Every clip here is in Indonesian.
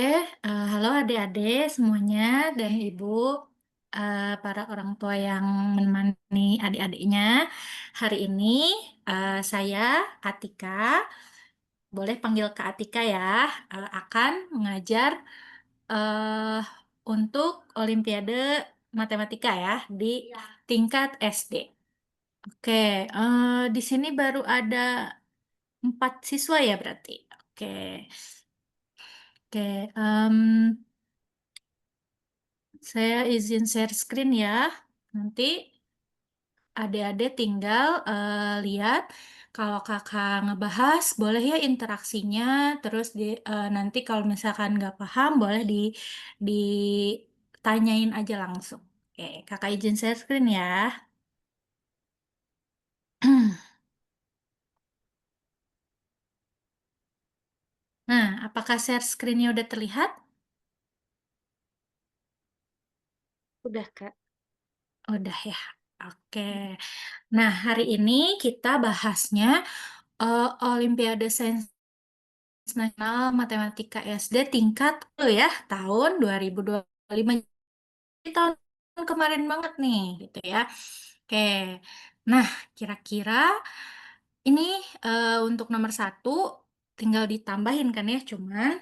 Halo adik-adik semuanya dan ibu, para orang tua yang menemani adik-adiknya. Hari ini saya Atika, boleh panggil Kak Atika ya, akan mengajar eh, untuk Olimpiade Matematika ya di tingkat SD. Oke, di sini baru ada 4 siswa ya berarti. Oke, oke. Saya izin share screen ya. Nanti adik-adik tinggal lihat kalau kakak ngebahas, boleh ya interaksinya. Terus nanti kalau misalkan nggak paham, boleh ditanyain aja langsung. Oke, kakak izin share screen ya. Nah, apakah share screen-nya udah terlihat? Udah, Kak. Udah ya. Oke. Nah, hari ini kita bahasnya Olimpiade Sains Nasional Matematika SD tingkat ya tahun 2025. Jadi tahun kemarin banget nih gitu ya. Oke. Nah, kira-kira ini untuk nomor satu tinggal ditambahin kan ya, cuman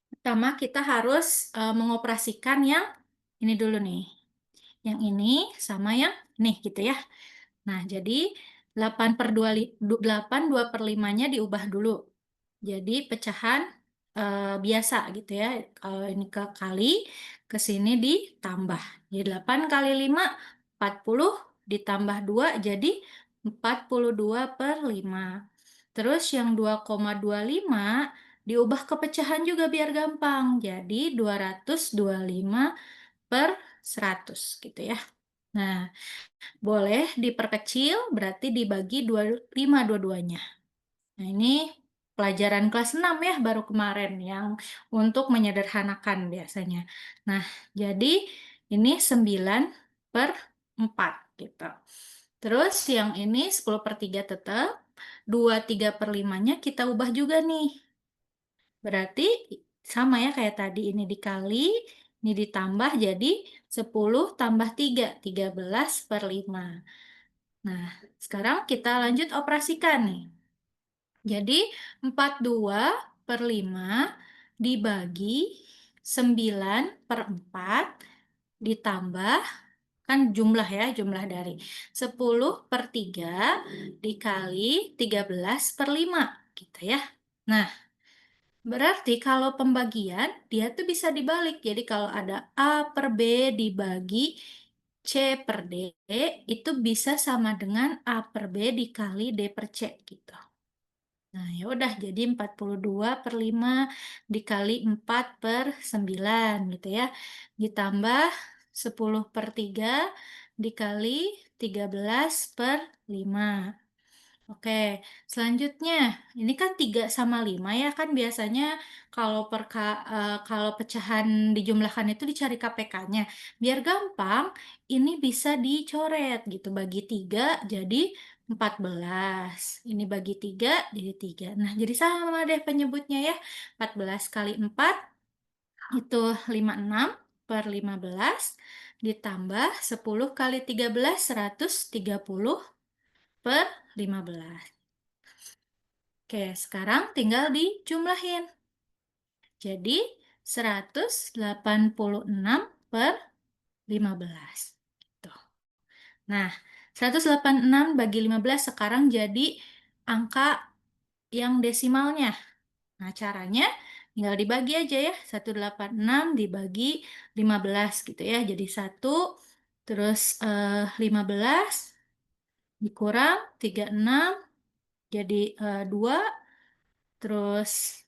pertama kita harus mengoperasikan yang ini dulu nih. Yang ini sama yang nih gitu ya. Nah, jadi 8 2 per 5-nya diubah dulu. Jadi pecahan biasa gitu ya. Kalau ini ke kali, ke sini ditambah. Jadi 8 kali 5, 40 ditambah 2 jadi 42 per 5. Terus yang 2,25 diubah ke pecahan juga biar gampang. Jadi 225 per 100 gitu ya. Nah, boleh diperkecil, berarti dibagi 25 dua-duanya. Nah, ini pelajaran kelas 6 ya, baru kemarin yang untuk menyederhanakan biasanya. Nah, jadi ini 9 per 4 gitu. Terus yang ini 10 per 3 tetap, 23 per 5-nya kita ubah juga nih. Berarti sama ya kayak tadi, ini dikali, ini ditambah jadi 10 tambah 3, 13 per 5. Nah, sekarang kita lanjut operasikan nih. Jadi 42 per 5 dibagi 9 per 4 ditambah, kan jumlah ya, jumlah dari 10 per 3 dikali 13 per 5 gitu ya. Nah, berarti kalau pembagian dia tuh bisa dibalik. Jadi kalau ada A per B dibagi C per D, itu bisa sama dengan A per B dikali D per C gitu. Nah, ya udah jadi 42 per 5 dikali 4 per 9 gitu ya. Ditambah 10 per 3 dikali 13 per 5. Oke, selanjutnya ini kan 3 sama 5 ya, kan biasanya kalau kalau pecahan dijumlahkan itu dicari KPK-nya. Biar gampang, ini bisa dicoret gitu, bagi 3 jadi 14. Ini bagi 3 jadi 3. Nah, jadi sama deh penyebutnya ya. 14 kali 4 itu 56 per 15 ditambah 10 kali 13 130 per 15. Oke, sekarang tinggal dijumlahin. Jadi 186 per 15. Gitu. Nah, 186 bagi 15 sekarang jadi angka yang desimalnya. Nah, caranya tinggal dibagi aja ya. 186 dibagi 15 gitu ya. Jadi 1, terus 15 dikurang 36 jadi 2, terus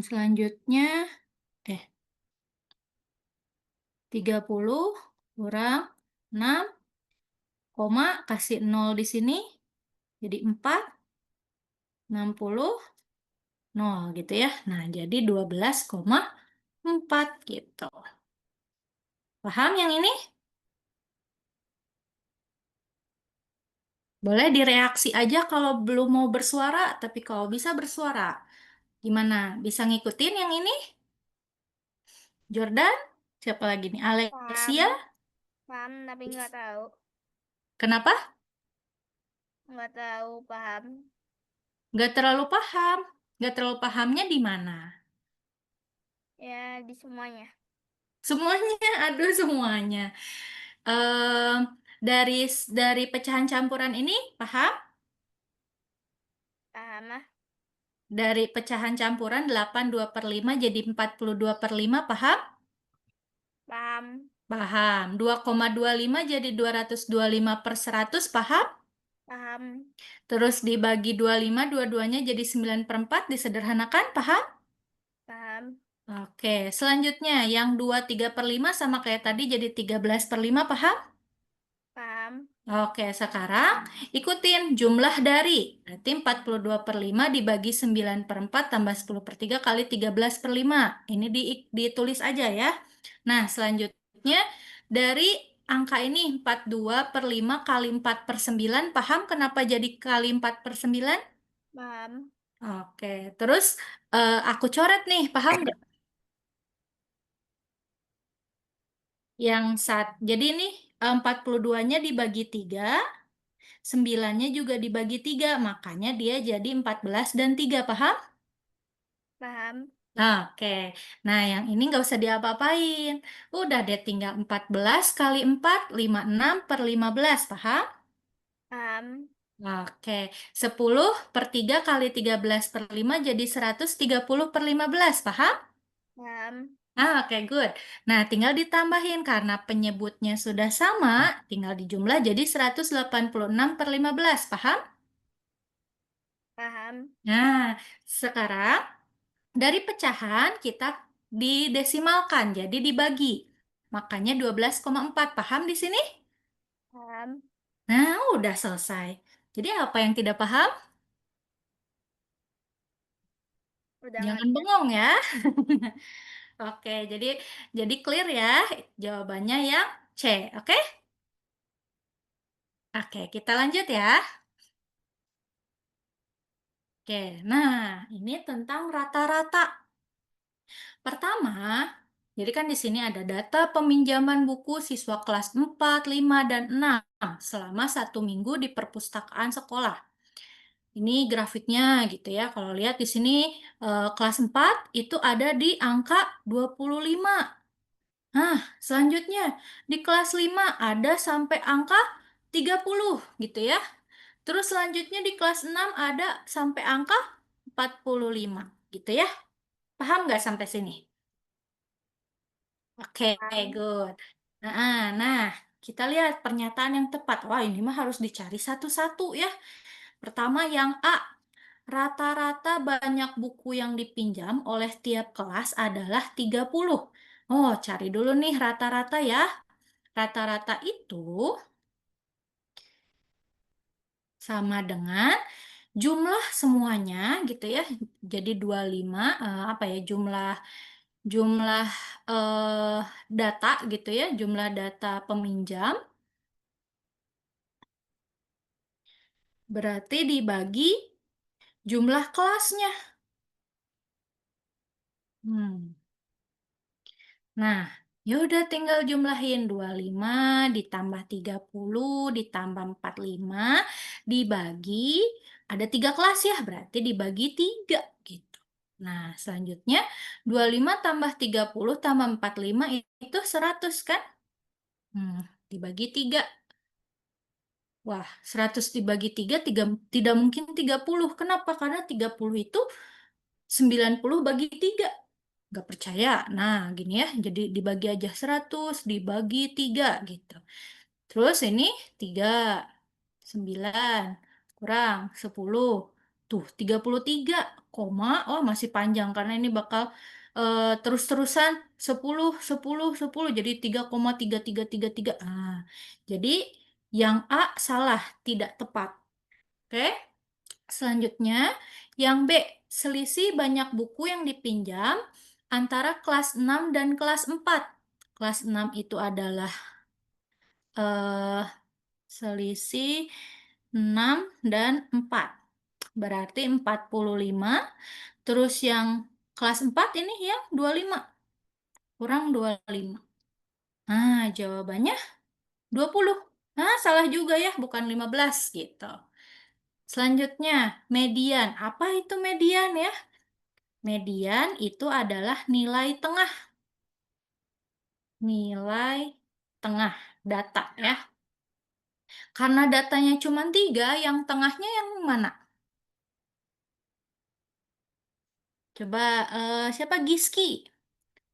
selanjutnya eh 30 kurang 6, koma kasih 0 di sini jadi 4, 60, 0 gitu ya. Nah, jadi 12,4 gitu. Paham yang ini? Boleh direaksi aja kalau belum mau bersuara, tapi kalau bisa bersuara. Gimana? Bisa ngikutin yang ini? Jordan? Siapa lagi nih? Paham, Alexia? paham tapi nggak tahu. Kenapa? Nggak tahu, paham. Nggak terlalu paham. Nggak terlalu pahamnya di mana? Ya, di semuanya. Semuanya, aduh semuanya. Em, dari pecahan campuran ini, paham? Paham ah? Dari pecahan campuran 82/5 jadi 42/5, paham? Paham, Paham. 2,25 jadi 225/100, paham? paham, Terus dibagi 25, dua-duanya jadi 9/4, disederhanakan, paham? paham, Oke, selanjutnya yang 2/3/5 sama kayak tadi jadi 13/5, paham? paham, Oke, sekarang ikutin jumlah dari. Berarti 42/5 dibagi 9/4 tambah 10/3 kali 13/5. Ini ditulis aja ya. Nah, selanjutnya dari angka ini 42/5 kali 4/9. Paham kenapa jadi kali 4/9? paham, Oke, terus aku coret nih, paham nggak? Jadi ini 42-nya dibagi 3, 9-nya juga dibagi 3, makanya dia jadi 14 dan 3, paham? paham, Oke, nah yang ini nggak usah diapa-apain. Udah deh tinggal 14 kali 4, 56/15, paham? paham, Oke, 10/3 kali 13/5 jadi 130/15, paham? paham, Oke, good. Nah, tinggal ditambahin karena penyebutnya sudah sama, tinggal dijumlah jadi 186/15, paham? paham, Nah, sekarang dari pecahan kita didesimalkan, jadi dibagi. Makanya 12,4, paham di sini? paham. Nah, udah selesai. Jadi apa yang tidak paham? Udah Jangan ngerti. bengong ya. Oke, jadi clear ya. Jawabannya yang C, oke? Oke, kita lanjut ya. Oke, nah ini tentang rata-rata. Pertama, jadi kan di sini ada data peminjaman buku siswa kelas 4, 5, dan 6 selama 1 minggu di perpustakaan sekolah. Ini grafiknya gitu ya. Kalau lihat di sini kelas 4 itu ada di angka 25. Nah, selanjutnya di kelas 5 ada sampai angka 30 gitu ya. Terus selanjutnya di kelas 6 ada sampai angka 45 gitu ya. Paham nggak sampai sini? Oke, Paham, good. Nah, kita lihat pernyataan yang tepat. Wah, ini mah harus dicari satu-satu ya. Pertama yang A, rata-rata banyak buku yang dipinjam oleh tiap kelas adalah 30. Oh, cari dulu nih rata-rata ya. Rata-rata itu sama dengan jumlah semuanya gitu ya. Jadi 25 apa ya jumlah jumlah eh, data gitu ya, jumlah data peminjam berarti dibagi jumlah kelasnya. Hmm. Nah, ya udah tinggal jumlahin 25 ditambah 30 ditambah 45 dibagi ada 3 kelas ya, berarti dibagi 3 gitu. Nah, selanjutnya 25 tambah 30 tambah 45 itu 100 kan? Hmm, dibagi 3. Wah, 100 dibagi 3 tidak mungkin 30. Kenapa? Karena 30 itu 90 bagi 3. Nggak percaya? Nah, gini ya. Jadi dibagi aja 100, dibagi 3 gitu. Terus ini 3, 9, kurang 10. Tuh, 33, oh masih panjang karena ini bakal terus-terusan 10, 10, 10. Jadi 3,3333. Jadi yang A salah, tidak tepat. Oke? Selanjutnya, yang B, selisih banyak buku yang dipinjam antara kelas 6 dan kelas 4. Kelas 6 itu adalah eh, selisih 6 dan 4. Berarti 45 Terus yang kelas 4 ini yang 25 kurang 25. Nah, jawabannya 20. Nah, salah juga ya, bukan 15 gitu. Selanjutnya, median. Apa itu median ya? Median itu adalah nilai tengah. Nilai tengah data ya. Karena datanya cuma 3, yang tengahnya yang mana? Coba siapa Giski?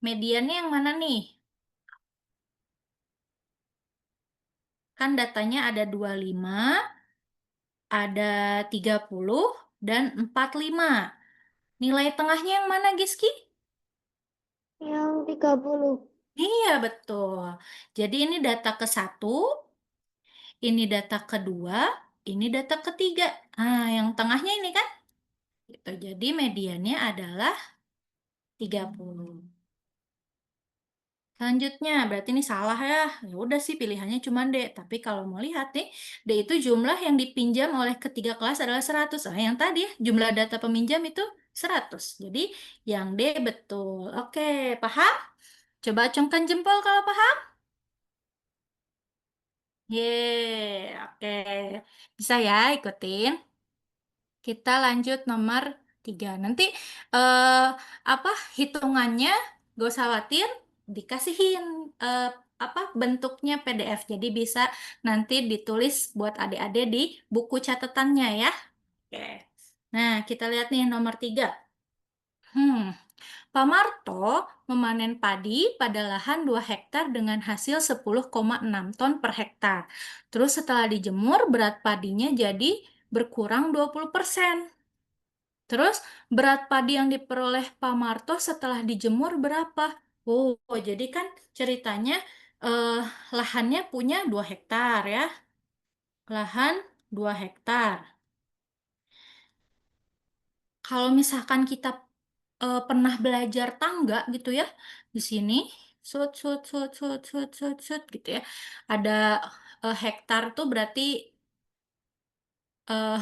Mediannya yang mana nih? Kan datanya ada 25, ada 30, dan 45. Nilai tengahnya yang mana, Giski? Yang 30. Iya, betul. Jadi ini data ke satu, ini data kedua, ini data ketiga. Nah, yang tengahnya ini kan? Gitu. Jadi mediannya adalah 30. Selanjutnya, berarti ini salah ya. Ya udah sih pilihannya cuma D. Tapi kalau mau lihat nih, D itu jumlah yang dipinjam oleh ketiga kelas adalah 100. Nah, yang tadi ya, jumlah data peminjam itu 100. Jadi yang D betul. Oke, paham? Coba acungkan jempol kalau paham. Yeay, oke. Bisa ya ikutin. Kita lanjut nomor 3. Nanti eh, apa hitungannya gak usah khawatir, dikasihin eh, apa bentuknya PDF. Jadi bisa nanti ditulis buat adik-adik di buku catatannya ya. Oke. Nah, kita lihat nih nomor 3. Pak Marto memanen padi pada lahan 2 hektar dengan hasil 10,6 ton per hektar. Terus setelah dijemur, berat padinya jadi berkurang 20%. Terus berat padi yang diperoleh Pak Marto setelah dijemur berapa? Oh, jadi kan ceritanya eh, lahannya punya 2 hektar ya. Lahan 2 hektar. Kalau misalkan kita pernah belajar tangga gitu ya, di sini sut sut sut sut sut sut sut gitu ya. Ada hektar tuh berarti eh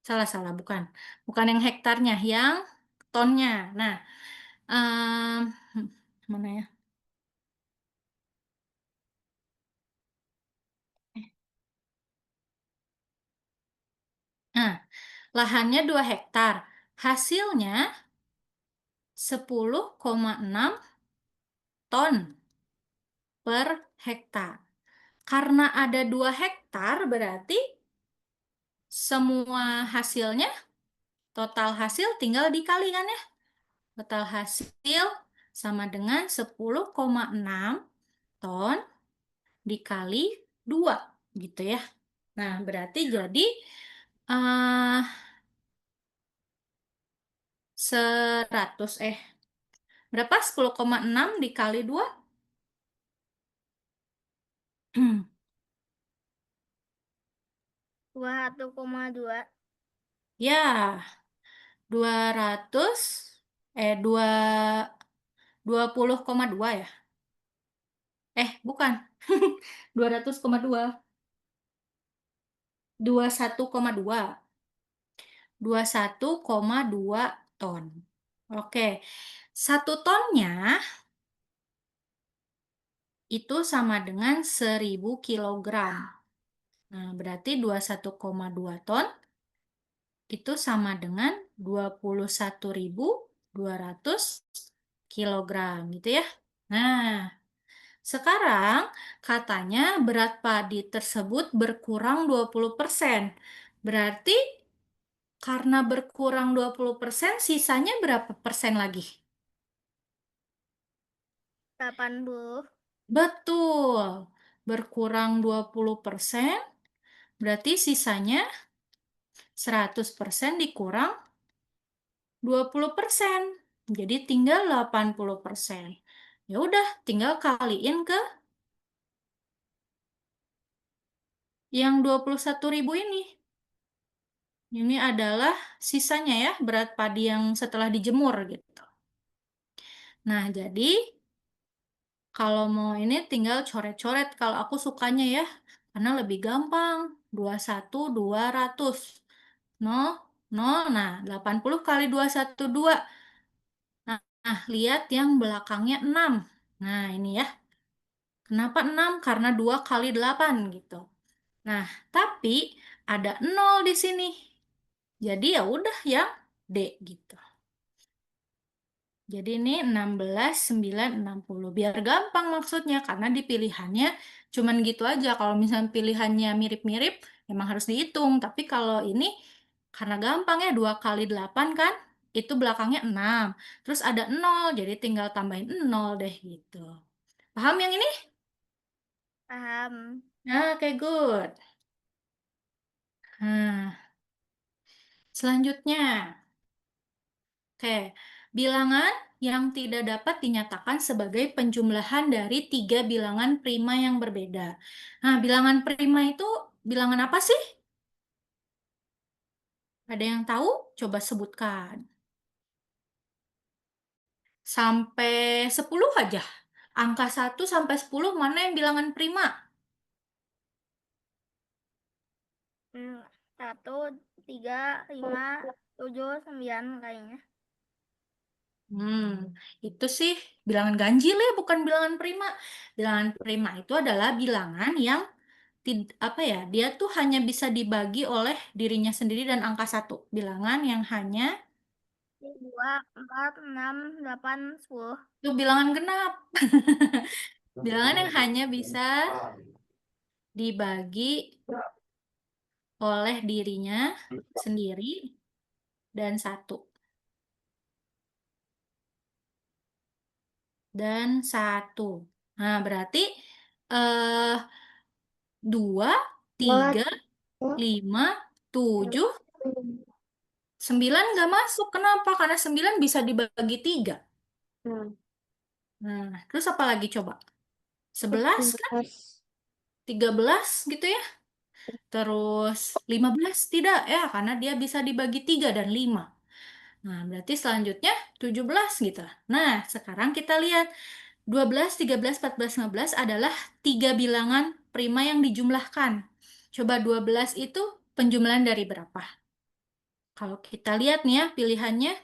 salah salah bukan. Bukan yang hektarnya, yang tonnya. Nah, mana ya? Nah, lahannya 2 hektar. Hasilnya 10,6 ton per hektar. Karena ada 2 hektar berarti semua hasilnya, total hasil tinggal dikalikan ya. Total hasil sama dengan 10,6 ton dikali 2 gitu ya. Nah, berarti jadi eh 100 berapa? 10,6 dikali 2? 21,2. Ya, 200 2 20,2 ya. Bukan. 200,2. 21,2. 21,2 ton. Oke. 1 tonnya itu sama dengan 1000 kilogram. Nah, berarti 21,2 ton itu sama dengan 21.200 kilogram gitu ya. Nah, sekarang katanya berat padi tersebut berkurang 20%. Berarti karena berkurang 20%, sisanya berapa persen lagi? 80. Betul. Berkurang 20%, berarti sisanya 100% dikurang 20%. Jadi tinggal 80%. Ya udah, tinggal kaliin ke yang 21.000 ini. Ini adalah sisanya ya, berat padi yang setelah dijemur gitu. Nah, jadi kalau mau ini tinggal coret-coret. Kalau aku sukanya ya, karena lebih gampang. 21, 200. No, nol. Nah, 80 kali 212. Nah, lihat yang belakangnya 6. Nah, ini ya. Kenapa 6? Karena 2 kali 8 gitu. Nah, tapi ada 0 di sini. Jadi ya udah ya D gitu. Jadi ini 16, 9, 60. Biar gampang maksudnya, karena di pilihannya cuman gitu aja. Kalau misalnya pilihannya mirip-mirip, emang harus dihitung. Tapi kalau ini, karena gampang ya, 2 kali 8 kan, itu belakangnya 6. Terus ada 0, jadi tinggal tambahin 0 deh gitu. Paham yang ini? Paham. Nah, oke, good. Nah, selanjutnya. Oke, bilangan yang tidak dapat dinyatakan sebagai penjumlahan dari tiga bilangan prima yang berbeda. Nah, bilangan prima itu bilangan apa sih? Ada yang tahu? Coba sebutkan. Sampai 10 aja. Angka 1 sampai 10 mana yang bilangan prima? 1, 3, 5, 7, 9 kayaknya. Hmm, itu sih bilangan ganjil ya, bukan bilangan prima. Bilangan prima itu adalah bilangan yang apa ya, dia tuh hanya bisa dibagi oleh dirinya sendiri dan angka satu. Bilangan yang hanya 2, 4, 6, 8, 10. itu bilangan genap. Bilangan yang hanya bisa dibagi oleh dirinya sendiri dan satu. Dan satu. Nah, berarti eh 2, 3, 5, 7, 9 nggak masuk. Kenapa? Karena 9 bisa dibagi 3. Nah, terus apa lagi coba? 11 kan? 13 gitu ya. Terus 15 tidak ya, karena dia bisa dibagi 3 dan 5. Nah, berarti selanjutnya 17 gitu. Nah, sekarang kita lihat 12, 13, 14, 15 adalah tiga bilangan prima yang dijumlahkan. Coba 12 itu penjumlahan dari berapa? Kalau kita lihat nih ya pilihannya,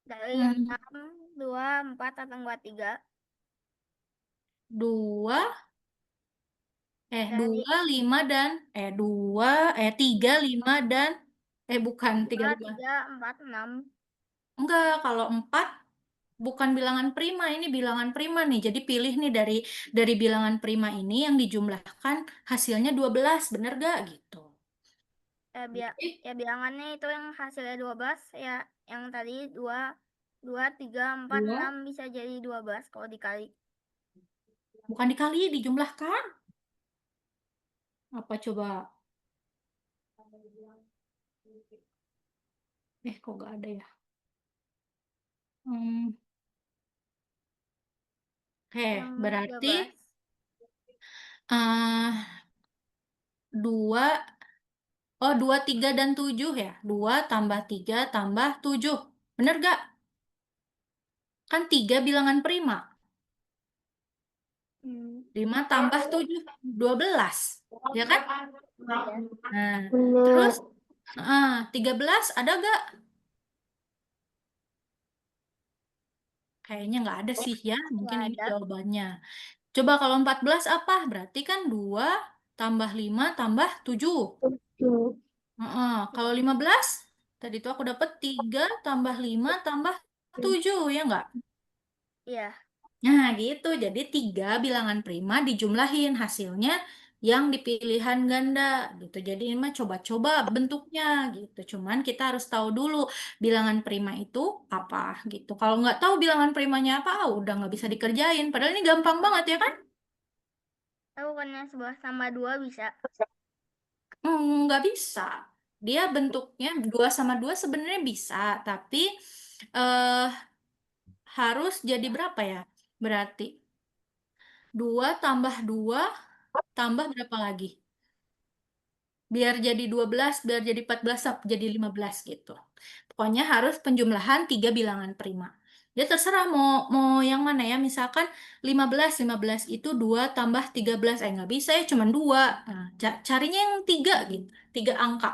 Dari hmm, 6, 2, 4, atau enggak 3. 2, Dari 2, 5 dan, 2, 3, 5 dan, bukan, 3, 2, 5. 3, 4, 6. Enggak, kalau 4 bukan bilangan prima, ini bilangan prima nih. Jadi pilih nih dari bilangan prima ini yang dijumlahkan hasilnya 12, bener gak gitu. Ya, Jadi ya bilangannya itu yang hasilnya 12 ya, yang tadi 2, 2, 3, 4, 6 dua bisa jadi 12 kalau dikali. bukan dikali, dijumlahkan. Apa coba? Kok gak ada ya? Hmm, Yang berarti 13. eh 2, 2, 3 dan 7 ya. 2 tambah 3 tambah 7. Bener gak? Kan 3 bilangan prima. Hmm. 5 tambah 7, 12. Ya kan? Ya, Nah, terus 13 ada gak? Kayaknya nggak ada sih ya. nggak Mungkin ini ada. jawabannya. Coba kalau 14 apa? Berarti kan 2 tambah 5 tambah 7. Kalau 15, tadi tuh aku dapat 3 tambah 5 tambah 7, ya nggak? Iya, Nah, gitu. Jadi 3 bilangan prima dijumlahin hasilnya yang di pilihan ganda gitu. Jadi ini mah coba-coba bentuknya gitu. Cuman kita harus tahu dulu bilangan prima itu apa gitu. Kalau nggak tahu bilangan primanya apa, udah nggak bisa dikerjain. Padahal ini gampang banget ya kan? tahu kan yang 11 tambah 2 bisa. Nggak bisa. Dia bentuknya 2 sama 2 sebenarnya bisa, tapi eh harus jadi berapa ya? Berarti 2 tambah 2 tambah berapa lagi? Biar jadi 12, biar jadi 14, jadi 15 gitu. Pokoknya harus penjumlahan 3 bilangan prima. Ya terserah mau mau yang mana ya. Misalkan 15, 15 itu 2 tambah 13. Nggak bisa ya, cuma 2. Nah, carinya yang 3 gitu. 3 angka.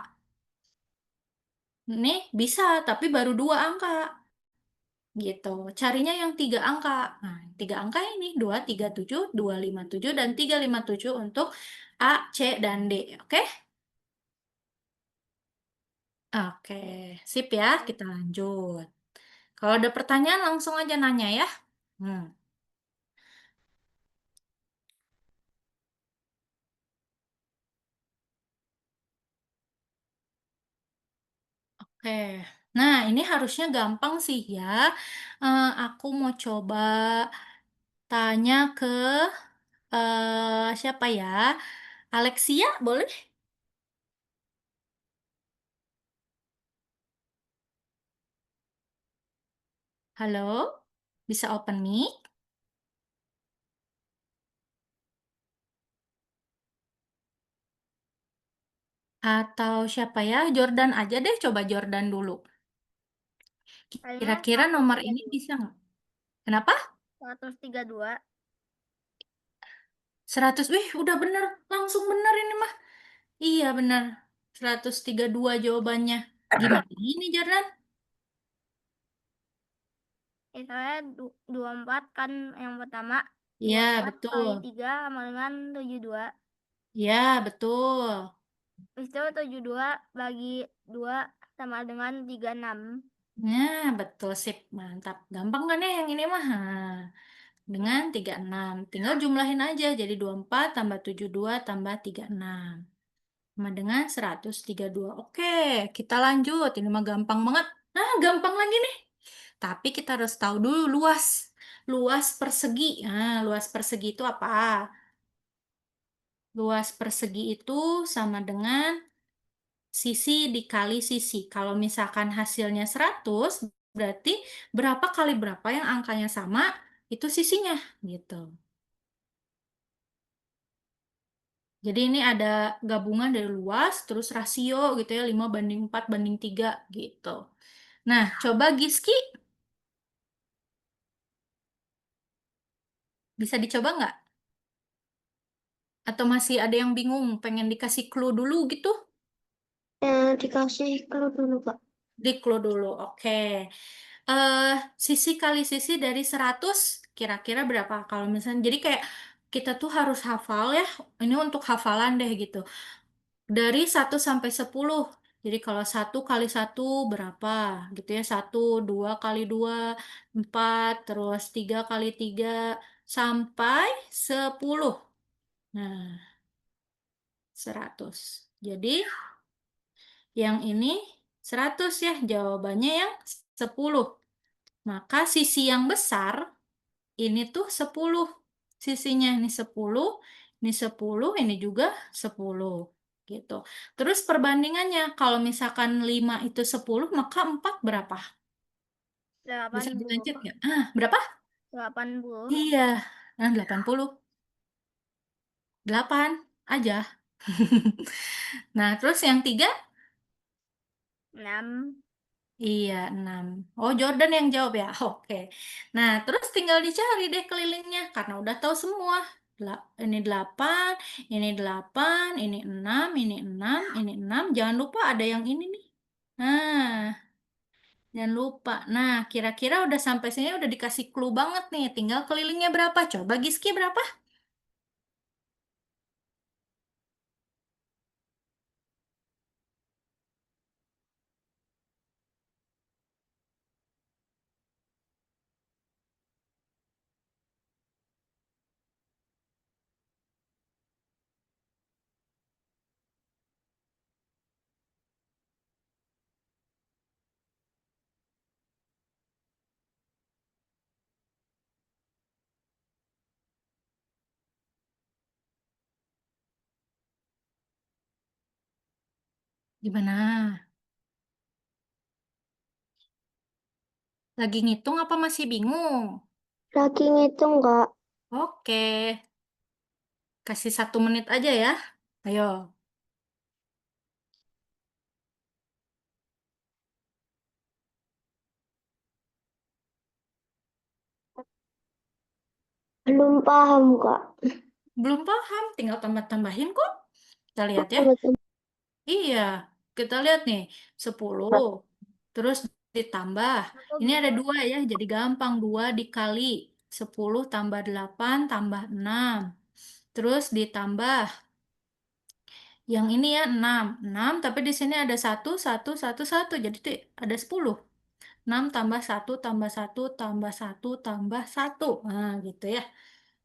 Nih bisa, tapi baru 2 angka. Gitu. Carinya yang 3 angka. Nah, 3 angka ini 237, 257, dan 357 untuk A, C, dan D. Oke? Oke, sip ya, kita lanjut. Kalau ada pertanyaan langsung aja nanya ya. Hmm. Oke, nah ini harusnya gampang sih ya. Aku mau coba tanya ke siapa ya? Alexia, boleh? Halo, bisa open mic? Atau siapa ya? Jordan aja deh, coba Jordan dulu. Kayaknya Kira-kira nomor ini 132. bisa nggak? Kenapa? 132. 100, wih udah bener, langsung bener ini mah. Iya bener, 132 jawabannya. Gimana ini Jordan? Soalnya 24 kan yang pertama. Iya 24 kali betul, 3 sama dengan 72. iya betul. Habis itu 72 bagi 2 sama dengan 36. Nah, betul sip, mantap. Gampang kan ya yang ini mah? Dengan 36. Tinggal jumlahin aja jadi 24 tambah 72 tambah 36. Sama dengan 132. Oke, kita lanjut. Ini mah gampang banget. Nah, gampang lagi nih. Tapi kita harus tahu dulu luas. Luas persegi. Nah, luas persegi itu apa? Luas persegi itu sama dengan sisi dikali sisi. Kalau misalkan hasilnya 100, berarti berapa kali berapa yang angkanya sama, itu sisinya, gitu. Jadi ini ada gabungan dari luas, terus rasio gitu ya, 5:4:3 gitu. Nah, coba Giski, bisa dicoba nggak? Atau masih ada yang bingung, pengen dikasih clue dulu gitu? Dikasih clue dulu, Kak. Di clue dulu, oke. eh Sisi kali sisi dari 100 kira-kira berapa? Kalau misalnya, jadi kayak kita tuh harus hafal ya, ini untuk hafalan deh gitu. Dari 1 sampai 10. Jadi kalau 1 kali 1 berapa gitu ya, 1, 2 kali 2, 4, terus 3 kali 3, sampai 10. Nah, 100. Jadi yang ini 100 ya, jawabannya yang 10. Maka sisi yang besar ini tuh 10 sisinya. Ini 10, ini 10, ini juga 10 gitu. Terus perbandingannya, kalau misalkan 5 itu 10, maka 4 berapa? Bisa 80. dilanjut nggak? Berapa? 80. Iya, 80. 8 aja. Nah, terus yang 3? 6. Iya, 6. Oh, Jordan yang jawab ya? Oke. Nah, terus tinggal dicari deh kelilingnya, karena udah tahu semua. Ini 8, ini 8, ini 6, ini 6, ini 6. Jangan lupa ada yang ini nih. Nah, jangan lupa. Nah, kira-kira udah sampai sini udah dikasih clue banget nih. Tinggal kelilingnya berapa? Coba Giski berapa? Gimana? Lagi ngitung apa masih bingung? Lagi ngitung, Kak. Oke, kasih 1 menit aja ya. Ayo. Belum paham, Kak. Belum paham, tinggal tambah-tambahin kok. Kita lihat ya. Betul. Iya, kita lihat nih, 10. Terus ditambah. Aku Ini ada gitu. 2 ya, jadi gampang. 2 dikali 10 tambah 8 tambah 6. Terus ditambah yang ini ya 6. 6 tapi di sini ada 1, 1, 1, 1. Jadi ada 10. 6 tambah 1 tambah 1 tambah 1 tambah 1. Nah, gitu ya.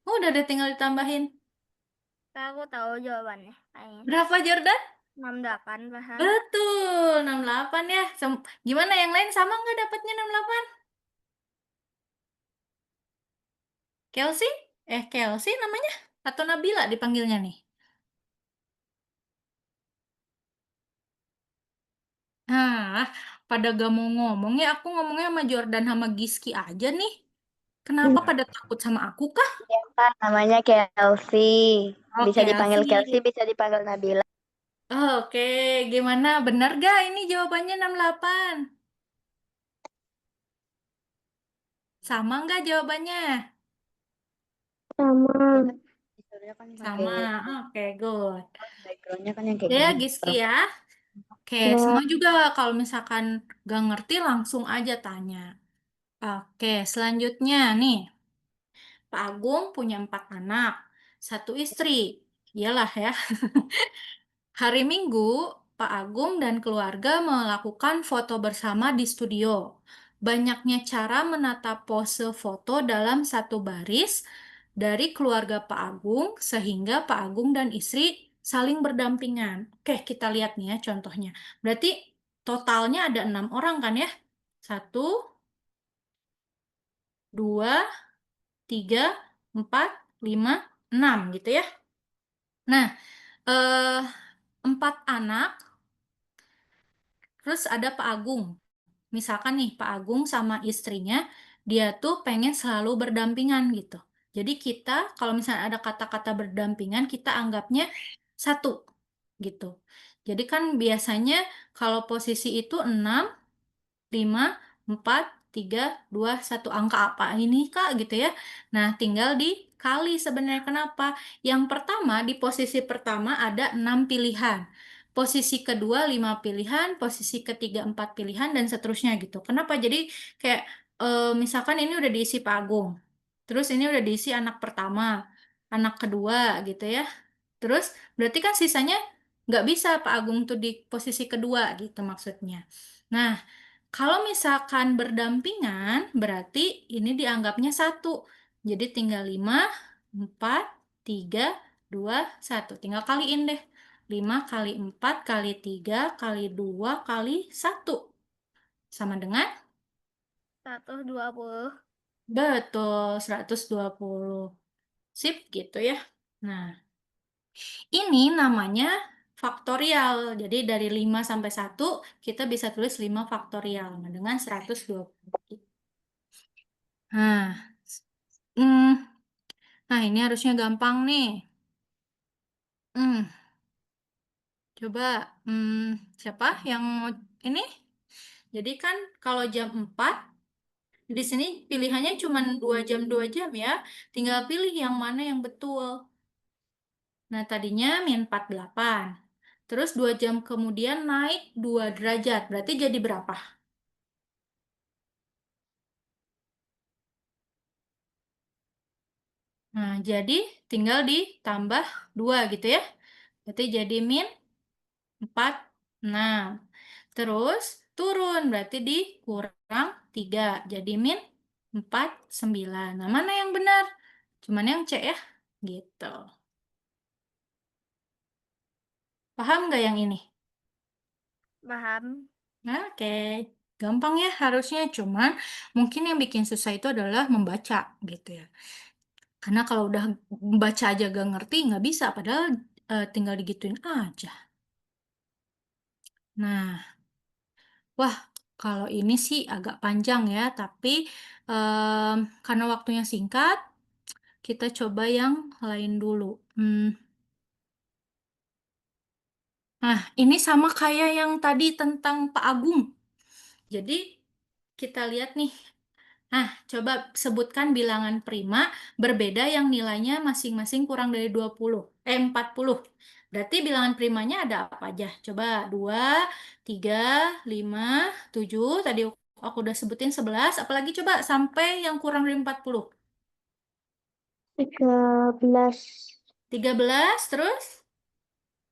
Udah deh tinggal ditambahin. Aku tahu jawabannya kayaknya. Berapa Jordan? 68 paham. Betul, 68 ya. Gimana yang lain sama nggak dapatnya 68? Kelsey? Kelsey namanya? Atau Nabila dipanggilnya nih? Ah, pada gak mau ngomong ya, aku ngomongnya sama Jordan sama Giski aja nih. Kenapa pada takut sama aku kah? Kan namanya Kelsey. Oh, Bisa dipanggil Kelsey, Kelsey. bisa dipanggil Nabila. Oke, gimana? Benar gak ini jawabannya 68? Sama nggak jawabannya? Sama. Historinya kan pakai Sama. Oke, good. backgroundnya kan yang kayak Ya, gini. Giski ya. Oke, Ya, semua juga kalau misalkan gak ngerti langsung aja tanya. Oke, selanjutnya nih. Pak Agung punya 4 anak, 1 istri. Iyalah ya. Hari Minggu, Pak Agung dan keluarga melakukan foto bersama di studio. Banyaknya cara menata pose foto dalam satu baris dari keluarga Pak Agung sehingga Pak Agung dan istri saling berdampingan. Oke, kita lihat nih ya contohnya. Berarti totalnya ada 6 orang kan ya? 1, 2, 3, 4, 5, 6 gitu ya. Nah, 4 anak, terus ada Pak Agung. Misalkan nih Pak Agung sama istrinya, dia tuh pengen selalu berdampingan gitu. Jadi kita kalau misalnya ada kata-kata berdampingan, kita anggapnya satu gitu. Jadi kan biasanya kalau posisi itu 6, 5, 4, 3, 2, 1. Angka apa ini Kak gitu ya. Nah, tinggal dikali sebenarnya kenapa? Yang pertama, di posisi pertama ada 6 pilihan. Posisi kedua 5 pilihan, posisi ketiga 4 pilihan, dan seterusnya gitu. Kenapa? Jadi kayak misalkan ini udah diisi Pak Agung. Terus ini udah diisi anak pertama, anak kedua gitu ya. Terus berarti kan sisanya nggak bisa Pak Agung tuh di posisi kedua gitu maksudnya. Nah, kalau misalkan berdampingan, berarti ini dianggapnya satu. Jadi tinggal 5, 4, 3, 2, 1. Tinggal kaliin deh. 5 kali 4 kali 3 kali 2 kali 1. Sama dengan? 120. Betul, 120. Sip, gitu ya. Nah, ini namanya faktorial. Jadi dari 5 sampai 1, kita bisa tulis 5 faktorial. Nah, dengan 120. Nah, hmm, nah ini harusnya gampang nih. Hmm, coba siapa yang mau ini? Jadi kan kalau jam 4, di sini pilihannya cuma 2 jam, 2 jam ya. Tinggal pilih yang mana yang betul. Nah, tadinya -48. Terus 2 jam kemudian naik 2 derajat. Berarti jadi berapa? Nah, jadi tinggal ditambah 2 gitu ya. Berarti jadi -46. Terus turun, berarti dikurang 3. Jadi -49. Nah, mana yang benar? Cuman yang C ya. Gitu. Paham nggak yang ini? Paham? Oke. Gampang ya harusnya. Cuman mungkin yang bikin susah itu adalah membaca gitu ya. Karena kalau udah membaca aja gak ngerti, nggak bisa. Padahal tinggal digituin aja. Nah, wah, kalau ini sih agak panjang ya, tapi karena waktunya singkat, kita coba yang lain dulu. Nah, ini sama kayak yang tadi tentang Pak Agung. Jadi, kita lihat nih. Nah, coba sebutkan bilangan prima berbeda yang nilainya masing-masing kurang dari 20. 40. Berarti bilangan primanya ada apa aja? Coba 2, 3, 5, 7. Tadi aku udah sebutin 11. Apalagi coba sampai yang kurang dari 40. 13, 13 terus?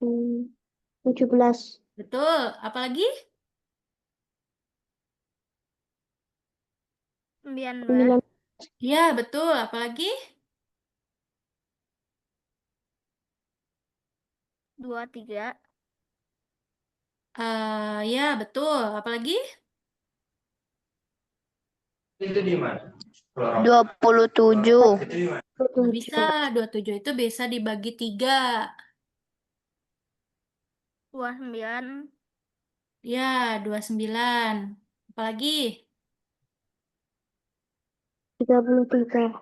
17, Betul. Apalagi? 19, 9. Iya, betul. Apalagi? 23, Ya, betul. Apalagi? Itu di mana? 27, Nggak bisa. 27 itu bisa dibagi 3. 29, Ya, 29. Apalagi? 33,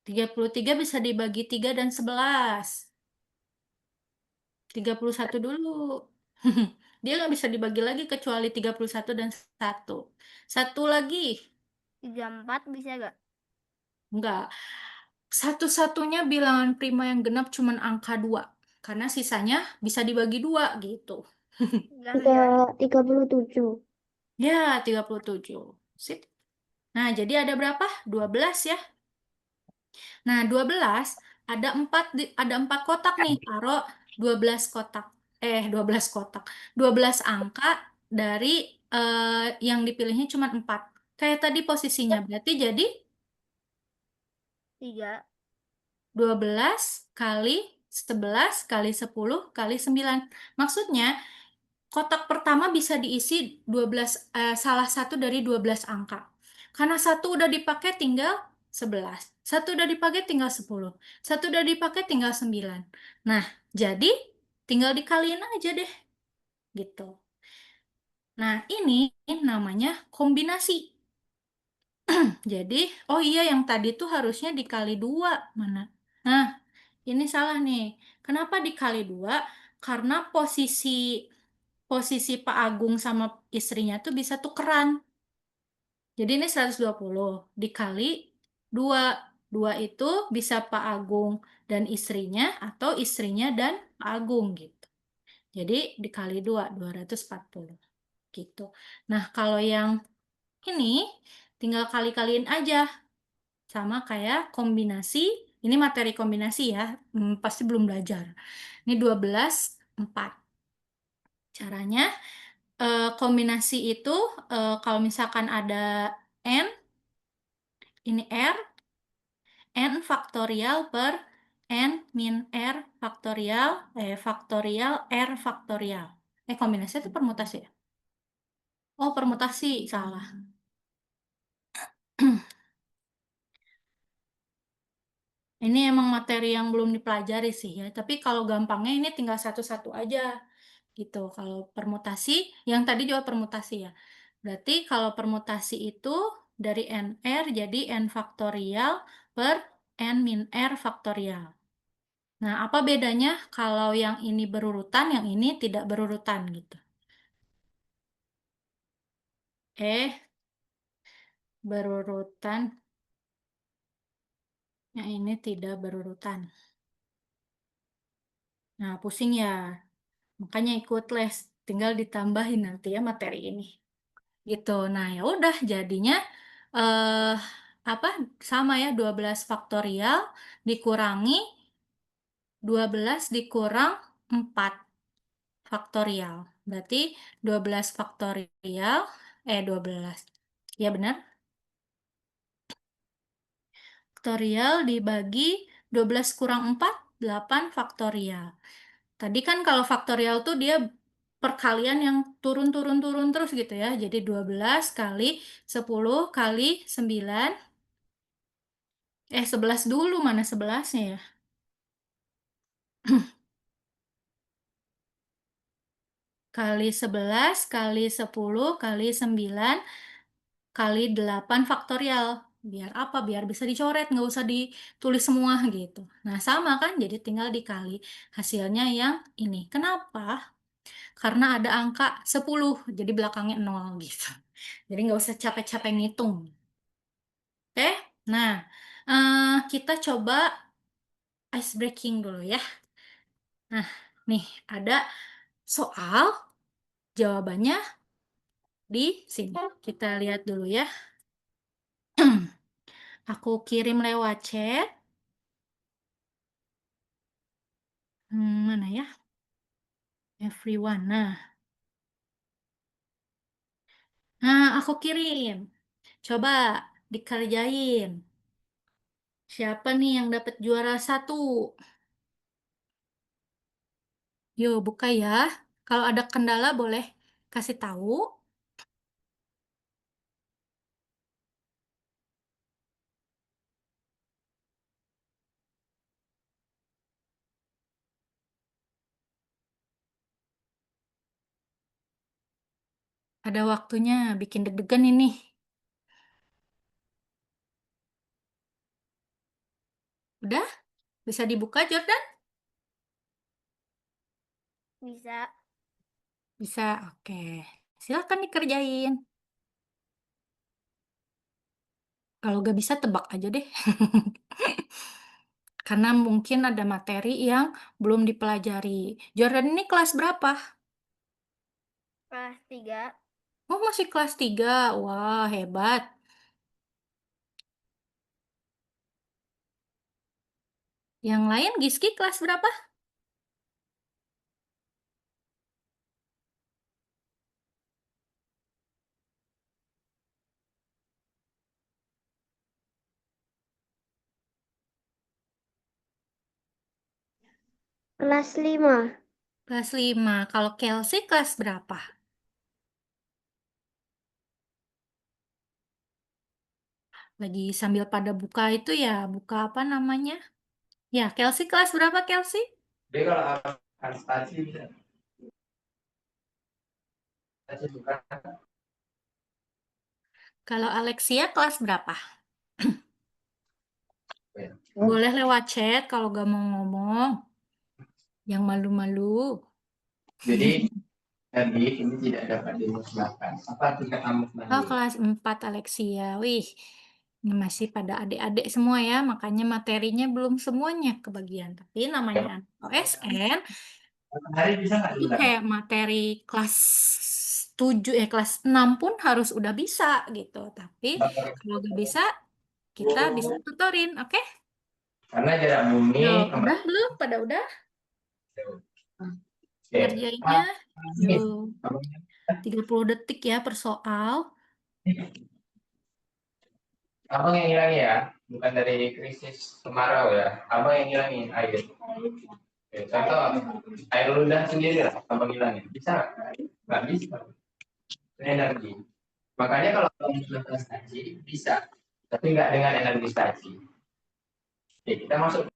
33 bisa dibagi 3 dan 11. 31 dulu. Dia nggak bisa dibagi lagi kecuali 31 dan 1. Satu lagi. 34 bisa gak? Enggak. Satu-satunya bilangan prima yang genap cuman angka 2. Karena sisanya bisa dibagi 2 gitu. 37, Ya, 37. Sip. Nah, jadi ada berapa? 12 ya. Nah, 12 ada 4 kotak nih. Taruh 12 kotak. 12 kotak. 12 angka dari yang dipilihnya cuma 4. Kayak tadi posisinya. Berarti jadi 3, 12 kali 11 kali 10 kali 9. Maksudnya kotak pertama bisa diisi 12 salah satu dari 12 angka. Karena satu udah dipakai tinggal 11. Satu udah dipakai tinggal 10. Satu udah dipakai tinggal 9. Nah, jadi tinggal dikaliin aja deh gitu. Nah, ini namanya kombinasi. Jadi, oh iya yang tadi tuh harusnya dikali 2. Mana? Nah, ini salah nih. Kenapa dikali 2? Karena posisi Pak Agung sama istrinya tuh bisa tukeran. Jadi ini 120 dikali 2. 2 itu bisa Pak Agung dan istrinya atau istrinya dan Pak Agung gitu. Jadi dikali 2, 240 gitu. Nah, kalau yang ini tinggal kali-kaliin aja sama kayak kombinasi. Ini materi kombinasi ya. Pasti belum belajar. Ini 12 4. Caranya kombinasi itu kalau misalkan ada N, ini R, N faktorial per N min R faktorial, faktorial R faktorial. Kombinasi itu permutasi ya? Oh, permutasi, salah. Ini emang materi yang belum dipelajari sih ya, tapi kalau gampangnya ini tinggal satu-satu aja gitu. Kalau permutasi, yang tadi juga permutasi ya. Berarti kalau permutasi itu dari NR jadi N faktorial per N min R faktorial. Nah, apa bedanya kalau yang ini berurutan, yang ini tidak berurutan gitu? Berurutan, yang ini tidak berurutan. Nah, pusing ya. Makanya ikut les, tinggal ditambahin nanti ya materi ini. Gitu. Nah, ya udah jadinya eh apa sama ya 12 faktorial dikurangi 12 dikurang 4 faktorial. Berarti 12 faktorial 12. Ya benar? Faktorial dibagi 12 kurang 4 8 faktorial. Tadi kan kalau faktorial tuh dia perkalian yang turun-turun-turun terus gitu ya. Jadi 12 kali 10 kali 9. 11 dulu, mana 11-nya ya? Kali 11 kali 10 kali 9 kali 8 faktorial. Biar apa? Biar bisa dicoret, nggak usah ditulis semua gitu. Nah, sama kan? Jadi tinggal dikali. Hasilnya yang ini. Kenapa? Karena ada angka 10, jadi belakangnya 0 gitu. Jadi nggak usah capek-capek ngitung. Oke? Nah, kita coba ice breaking dulu ya. Nah, nih ada soal jawabannya di sini. Kita lihat dulu ya. Aku kirim lewat chat. Mana ya? Everyone. Nah, aku kirim. Coba dikerjain. Siapa nih yang dapat juara satu? Yuk, buka ya. Kalau ada kendala boleh kasih tahu. Ada waktunya, bikin deg-degan ini. Udah? Bisa dibuka, Jordan? Bisa. Bisa, oke. Silakan dikerjain. Kalau gak bisa, tebak aja deh. Karena mungkin ada materi yang belum dipelajari. Jordan ini kelas berapa? Kelas 3. Oh, masih kelas 3. Wah, hebat. Yang lain, Giski kelas berapa? Kelas 5. Kelas 5. Kalau Kelsey kelas berapa? Lagi sambil pada buka itu ya, buka apa namanya? Ya, Kelsey kelas berapa, Kelsey? Jadi kalau akan stasi bisa. Stasi bukan. Kalau Alexia kelas berapa? Ya. Boleh lewat chat kalau gak mau ngomong. Yang malu-malu. Jadi tadi ini tidak dapat dimusnahkan. Apa tingkat kamu Oh, sendiri? kelas 4 Alexia. Wih, ini masih pada adik-adik semua ya, makanya materinya belum semuanya kebagian. Tapi namanya anak OSN, Hari bisa nggak itu diulang? kayak materi kelas 7, kelas 6 pun harus udah bisa gitu. Tapi kalau gak bisa, kita bisa tutorin, oke? Karena jarak bumi Yo, kembali. udah belum? Pada udah? Oke. Ngerjainnya? Yo, Ini, 30 detik ya per soal. abang yang hilangin ya, bukan dari krisis kemarau ya. Abang yang hilangin air. Oke, contoh air ludah sendiri lah, abang hilangin. Bisa nggak? Nggak bisa. Itu energi. Makanya kalau abang sudah prestasi bisa, tapi nggak dengan energi stasi. Oke, kita masuk.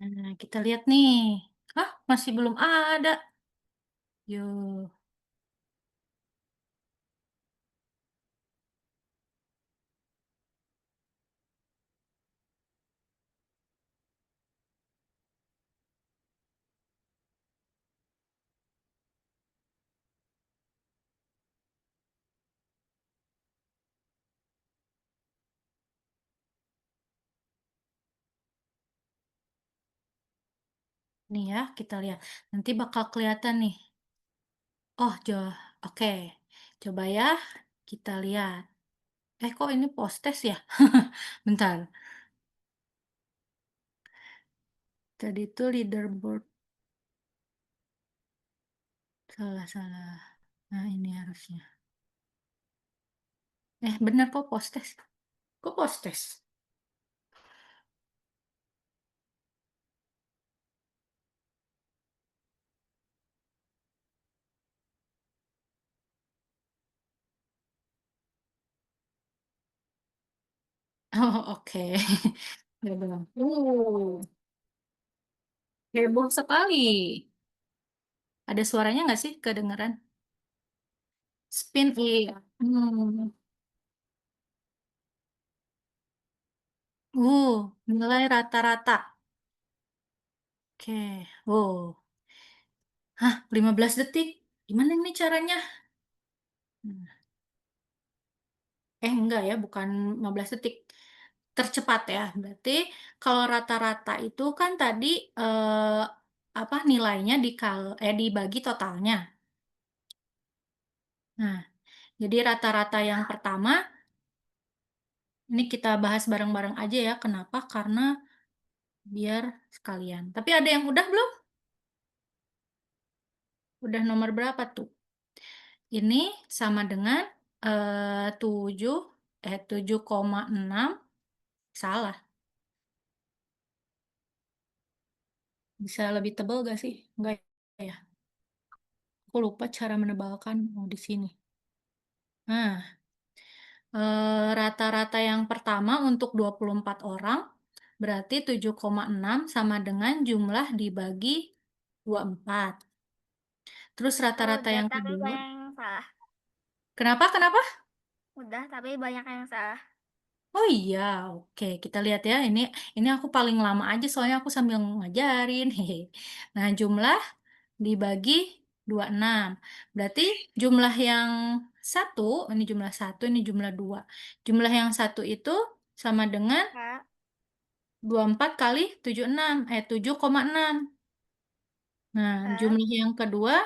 Nah, kita lihat nih. Hah, masih belum ada. Yo. Nih ya, kita lihat. Nanti bakal kelihatan nih. Oh, oke. Coba ya, kita lihat. Kok ini post-test ya? Bentar. Tadi itu leaderboard. Salah. Nah, ini harusnya. Bener kok post-test. Kok post-test? Oh, oke. Ya belum. Heboh sekali. Ada suaranya nggak sih kedengeran? Spin, iya. Nilai rata-rata. Oke. Oh. Hah, 15 detik. Gimana nih caranya? Hmm. Enggak ya, bukan 15 detik. Tercepat ya. Berarti kalau rata-rata itu kan tadi apa nilainya dibagi totalnya. Nah, jadi rata-rata yang pertama ini kita bahas bareng-bareng aja ya. Kenapa? Karena biar sekalian. Tapi ada yang udah belum? Udah nomor berapa tuh? Ini sama dengan 7, 7,6. Salah. Bisa lebih tebal gak sih? Enggak ya? Aku lupa cara menebalkan. Oh, di sini. Nah, rata-rata yang pertama untuk 24 orang berarti 7,6 sama dengan jumlah dibagi 24. Terus rata-rata Udah, yang tapi kedua. banyak yang salah. Kenapa? Udah, tapi banyak yang salah. Oh iya, oke. Kita lihat ya. Ini aku paling lama aja soalnya aku sambil ngajarin. Hehe. Nah, jumlah dibagi 26. Berarti jumlah yang satu, ini jumlah satu, ini jumlah dua. Jumlah yang satu itu sama dengan Kak, 24 kali 76, 7,6. Nah, Kak, jumlah yang kedua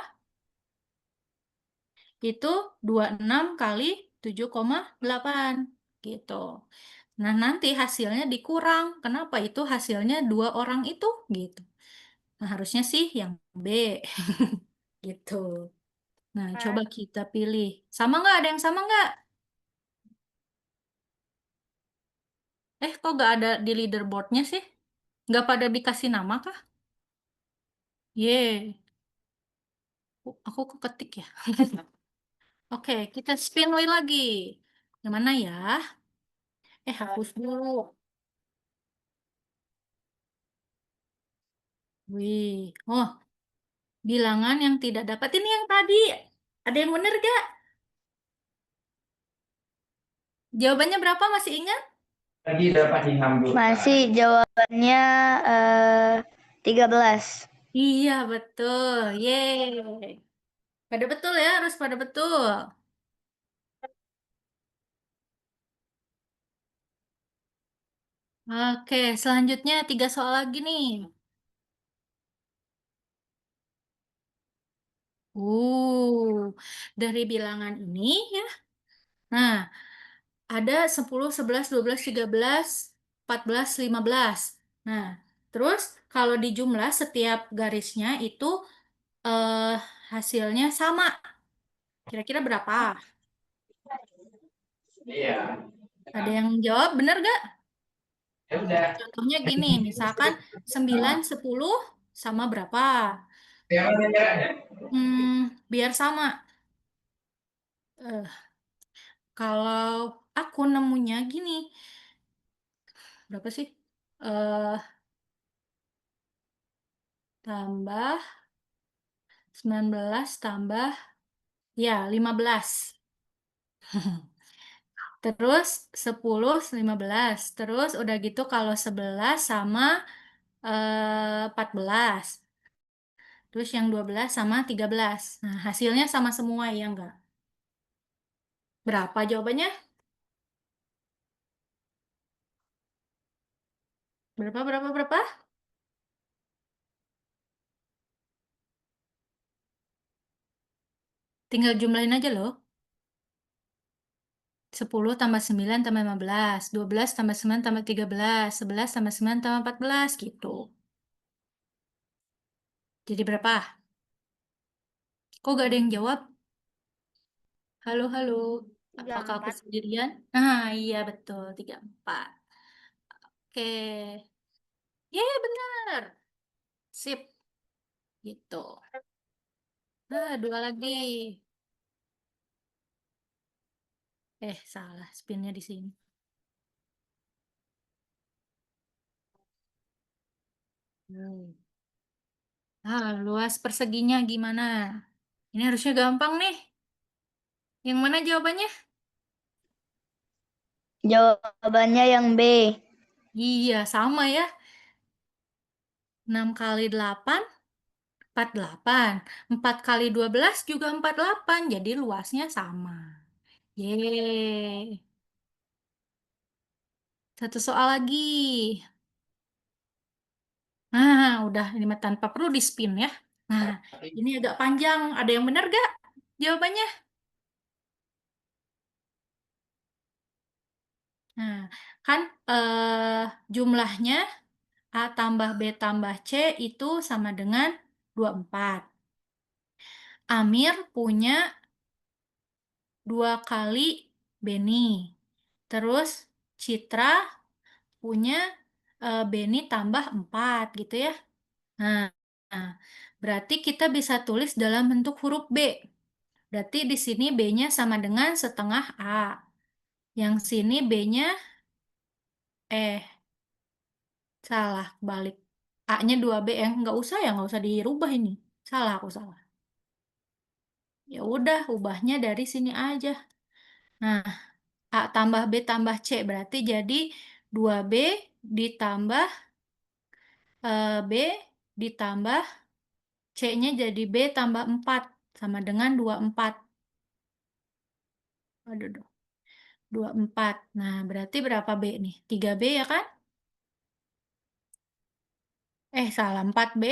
itu 26 kali 7,8. Gitu. Nah, nanti hasilnya dikurang. Kenapa itu hasilnya dua orang itu? Gitu. Nah, harusnya sih yang B. Gitu. Nah, coba Kak. kita pilih. Sama nggak? Ada yang sama nggak? Kok nggak ada di leaderboardnya sih? Nggak pada dikasih nama kah? Ye, aku keketik ya. Oke, kita spin wheel lagi. Yang mana ya? Hapus dulu. Wih, oh, bilangan yang tidak dapat. Ini yang tadi. Ada yang bener gak? Jawabannya berapa? Masih ingat? Tadi dapat dihambur. Masih jawabannya 13. Iya, betul. Yeay. Pada betul ya, harus pada betul. Oke, selanjutnya 3 soal lagi nih. Dari bilangan ini ya. Nah, ada 10, 11, 12, 13, 14, 15. Nah, terus kalau dijumlah setiap garisnya itu eh, hasilnya sama. Kira-kira berapa? Iya. Ada yang jawab bener gak? Ya udah. Contohnya gini, misalkan 9, 10 sama berapa? Yang mana caranya? Biar sama. Eh, Kalau aku nemunya gini, berapa sih? Eh, Tambah 19 tambah, ya 15. Terus 10, 15. Terus udah gitu kalau 11 sama 14. Terus yang 12 sama 13. Nah, hasilnya sama semua ya enggak? Berapa jawabannya? Berapa? Tinggal jumlahin aja loh. 10 tambah 9 tambah 15, 12 tambah 9 tambah 13, 11 tambah 9 tambah 14 gitu. Jadi berapa? Kok gak ada yang jawab? Halo, halo. Apakah aku 34. sendirian? Nah, iya betul, 34. Oke. Yeay, benar. Sip. Gitu. Nah, dua lagi. Salah. Spinnya di sini. Hmm. Luas perseginya gimana? Ini harusnya gampang nih. Yang mana jawabannya? Jawabannya yang B. Iya, sama ya. 6 kali 8, 48. 4 kali 12 juga 48. Jadi luasnya sama. Yeay. Satu soal lagi. Nah, udah ini mah tanpa perlu di spin ya. Nah, ini agak panjang. Ada yang benar gak jawabannya? Nah, kan jumlahnya A tambah B tambah C itu sama dengan 24. Amir punya 2 kali Beni. Terus Citra punya Beni tambah 4 gitu ya. Nah, nah, berarti kita bisa tulis dalam bentuk huruf B. Berarti di sini B-nya sama dengan setengah A. Yang sini B-nya, salah, balik. A-nya 2B, nggak usah ya, nggak usah dirubah ini. Salah, aku salah. Ya udah, ubahnya dari sini aja. Nah, A tambah B tambah C, berarti jadi 2B ditambah B ditambah C-nya jadi B tambah 4, sama dengan 24. Aduh, aduh. 24. Nah, berarti berapa B nih? 3B ya kan? Salah, 4B.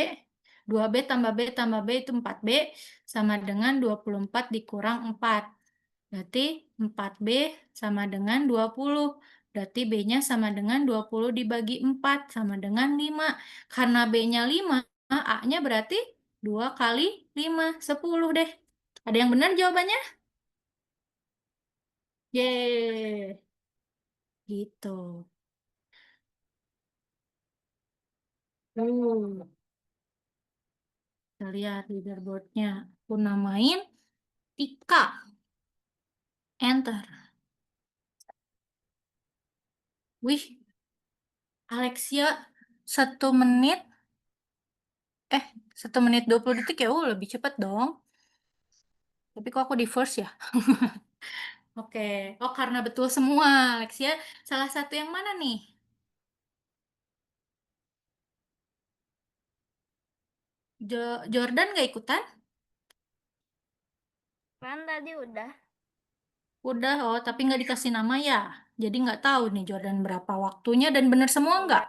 2B tambah B tambah B itu 4B, sama dengan 24 dikurang 4. Berarti 4B sama dengan 20. Berarti B-nya sama dengan 20 dibagi 4, sama dengan 5. Karena B-nya 5, A-nya berarti 2 kali 5, 10 deh. Ada yang benar jawabannya? Yeay. Gitu. Kita lihat leaderboardnya. Aku namain Tika. Enter. Wih, Alexia 1 menit. 1 menit 20 detik ya. Lebih cepat dong. Tapi kok aku di first ya? Oke. Oh, karena betul semua, Alexia. Salah satu yang mana nih? Jordan gak ikutan? Kan tadi udah. Udah, oh, tapi nggak dikasih nama ya. Jadi nggak tahu nih Jordan berapa waktunya dan bener semua nggak?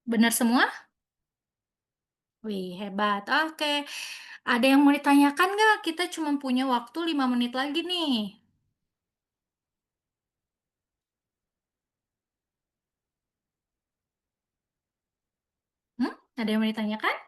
Bener semua? Wih, hebat. Oke. Ada yang mau ditanyakan nggak? Kita cuma punya waktu 5 menit lagi nih. Ada yang mau ditanyakan?